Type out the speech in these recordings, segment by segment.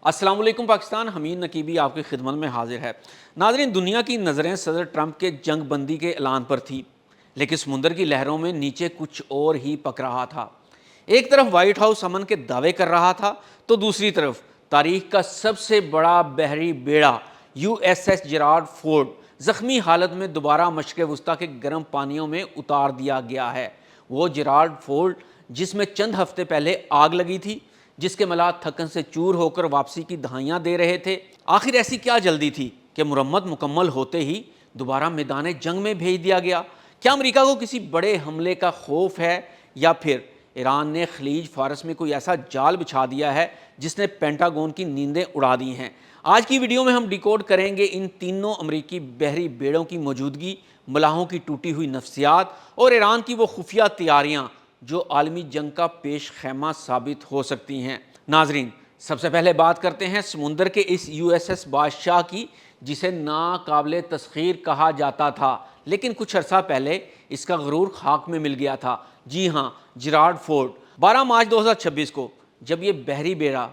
अस्सलाम वालेकुम पाकिस्तान। हमीद नकीबी आपकी खिदमत में हाजिर है। नाज़रीन, दुनिया की नज़रें सदर ट्रंप के जंग बंदी के ऐलान पर थी, लेकिन समुंदर की लहरों में नीचे कुछ और ही पक रहा था। एक तरफ वाइट हाउस अमन के दावे कर रहा था, तो दूसरी तरफ तारीख का सबसे बड़ा बहरी बेड़ा USS जेराल्ड फोर्ड जख्मी हालत में दोबारा मशक़ वुस्ता के गर्म पानियों में उतार दिया गया है। वो जेराल्ड फोर्ड जिसमें चंद हफ्ते पहले आग लगी थी, जिसके मलाह थकन से चूर होकर वापसी की दहाइयाँ दे रहे थे। आखिर ऐसी क्या जल्दी थी कि मुरम्मत मुकम्मल होते ही दोबारा मैदान जंग में भेज दिया गया? क्या अमेरिका को किसी बड़े हमले का खौफ है, या फिर ईरान ने खलीज फारस में कोई ऐसा जाल बिछा दिया है जिसने पेंटागन की नींदें उड़ा दी हैं? आज की वीडियो में हम डिकोड करेंगे इन तीनों अमेरिकी बहरी बेड़ों की मौजूदगी, मलाहों की टूटी हुई नफ्सियात और ईरान की वो खुफिया तैयारियाँ जो आलमी जंग का पेश खैमा साबित हो सकती हैं। नाजरीन, सबसे पहले बात करते हैं समुंदर के इस USS बादशाह की, जिसे नाकाबिले तस्खीर कहा जाता था, लेकिन कुछ अरसा पहले इसका गरूर खाक में मिल गया था। जी हाँ, जेराल्ड फोर्ड। 12 मार्च 2026 को जब ये बहरी बेड़ा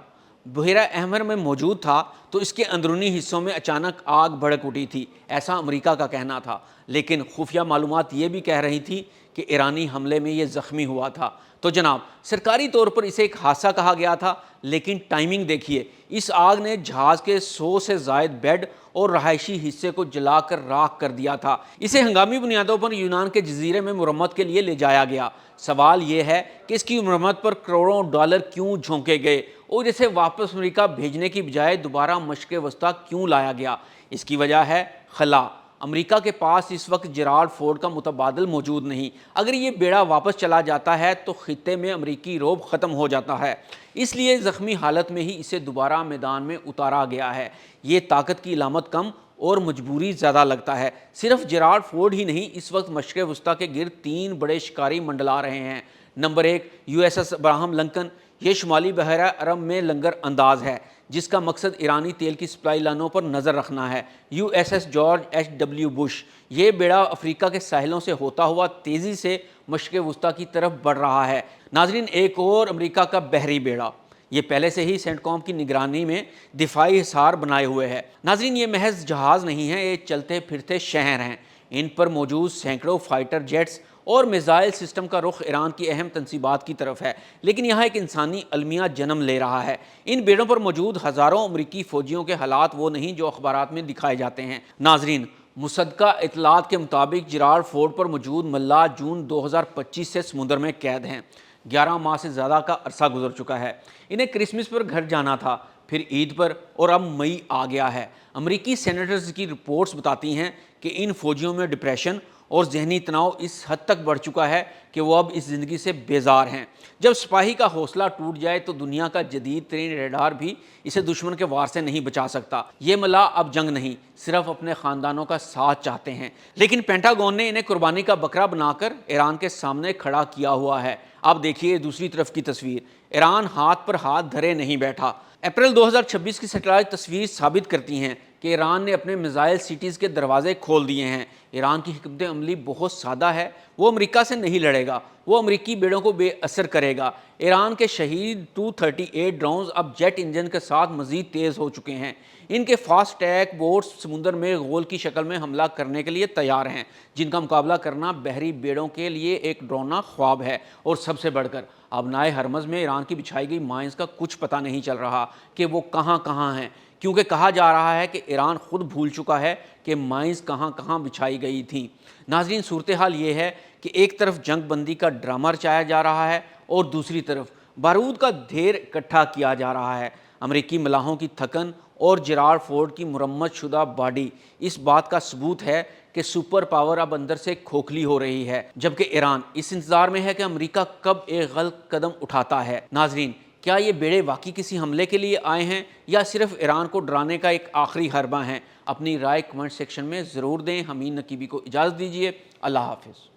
बहरा अहमर में मौजूद था, तो इसके अंदरूनी हिस्सों में अचानक आग भड़क उठी थी, ऐसा अमेरिका का कहना था। लेकिन खुफिया मालूमात ये भी कह रही थी कि ईरानी हमले में ये ज़ख्मी हुआ था। तो जनाब, सरकारी तौर पर इसे एक हादसा कहा गया था, लेकिन टाइमिंग देखिए, इस आग ने जहाज़ के 100 से ज़ायद बेड और रहायशी हिस्से को जलाकर राख कर दिया था। इसे हंगामी बुनियादों पर यूनान के जजीरे में मुरम्मत के लिए ले जाया गया। सवाल ये है कि इसकी मुरम्मत पर करोड़ों डॉलर क्यों झोंके गए और इसे वापस अमेरिका भेजने की बजाय दोबारा मशक़ वस्ता क्यों लाया गया? इसकी वजह है खला। अमेरिका के पास इस वक्त जेराल्ड फोर्ड का मुतबादिल मौजूद नहीं। अगर ये बेड़ा वापस चला जाता है तो खित्ते में अमेरिकी रौब ख़त्म हो जाता है, इसलिए ज़ख्मी हालत में ही इसे दोबारा मैदान में उतारा गया है। ये ताकत की इलामत कम और मजबूरी ज़्यादा लगता है। सिर्फ जेराल्ड फोर्ड ही नहीं, इस वक्त मशक़ वुस्ता के गिर्द 3 बड़े शिकारी मंडला रहे हैं। Number 1 USS Abraham Lincoln. ये शुमाली बहरा अरब में लंगर अंदाज है, जिसका मकसद ईरानी तेल की सप्लाई लाइनों पर नज़र रखना है। USS George H.W. बुश। ये बेड़ा अफ्रीका के साहिलों से होता हुआ तेज़ी से मशक़ वुस्ता की तरफ बढ़ रहा है। नाजरीन, एक और अमेरिका का बहरी बेड़ा, ये पहले से ही सेंटकॉम की निगरानी में दिफाई हिसार बनाए हुए है। नाजरीन, ये महज जहाज़ नहीं है, ये चलते फिरते शहर हैं। इन पर मौजूद सैकड़ों फाइटर जेट्स और मिसाइल सिस्टम का रुख ईरान की अहम तनसीबात की तरफ है, लेकिन यहाँ एक इंसानी अलमिया जन्म ले रहा है। इन बेड़ों पर मौजूद हज़ारों अमरीकी फ़ौजियों के हालात वो नहीं जो अखबारात में दिखाए जाते हैं। नाजरीन, मुसद्दका इतलात के मुताबिक जेराल्ड फोर्ड पर मौजूद मल्लाह जून 2025 से समुद्र में कैद हैं। 11 माह से ज़्यादा का अरसा गुजर चुका है। इन्हें क्रिसमस पर घर जाना था, फिर ईद पर, और अब मई आ गया है। अमरीकी सेनेटर्स की रिपोर्ट्स बताती हैं कि इन फौजियों में डिप्रेशन और जहनी तनाव इस हद तक बढ़ चुका है कि वो अब इस ज़िंदगी से बेजार हैं। जब सिपाही का हौसला टूट जाए तो दुनिया का जदीद तरीन रेडार भी इसे दुश्मन के वार से नहीं बचा सकता। ये मल्लाह अब जंग नहीं, सिर्फ अपने ख़ानदानों का साथ चाहते हैं। लेकिन पेंटागन ने इन्हें कुर्बानी का बकरा बनाकर ईरान के सामने खड़ा किया हुआ है। अब देखिए दूसरी तरफ की तस्वीर। ईरान हाथ पर हाथ धरे नहीं बैठा। अप्रैल 2026 की सैटेलाइट तस्वीर साबित करती हैं कि ईरान ने अपने मिसाइल सिटीज़ के दरवाजे खोल दिए हैं। ईरान की हिकमत अमली बहुत सादा है, वो अमेरिका से नहीं लड़ेगा, वो अमरीकी बेड़ों को बेअसर करेगा। ईरान के शहीद 238 ड्रोन्स अब जेट इंजन के साथ मज़ीद तेज़ हो चुके हैं। इनके फास्ट टैक बोट्स समुद्र में गोल की शक्ल में हमला करने के लिए तैयार हैं, जिनका मुकाबला करना बहरी बेड़ों के लिए एक डरावना ख्वाब है। और सबसे बढ़कर अबनाए हरमज़ में ईरान की बिछाई गई माइंस का कुछ पता नहीं चल रहा कि वो कहाँ कहाँ हैं, क्योंकि कहा जा रहा है कि ईरान खुद भूल चुका है कि माइंस कहाँ कहाँ बिछाई गई थी। नाजरीन, सूरत हाल ये है कि एक तरफ जंग बंदी का ड्रामा रचाया जा रहा है और दूसरी तरफ बारूद का ढेर इकट्ठा किया जा रहा है। अमरीकी मलाहों की थकन और जेराल्ड फोर्ड की मुरम्मत शुदा बॉडी इस बात का सबूत है कि सुपर पावर अब अंदर से खोखली हो रही है, जबकि ईरान इस इंतजार में है कि अमेरिका कब एक गलत कदम उठाता है। नाजरीन, क्या ये बेड़े वाकई किसी हमले के लिए आए हैं या सिर्फ ईरान को डराने का एक आखिरी हरबा है? अपनी राय कमेंट सेक्शन में ज़रूर दें। हमीद नकीबी को इजाज़त दीजिए। अल्लाह हाफिज़।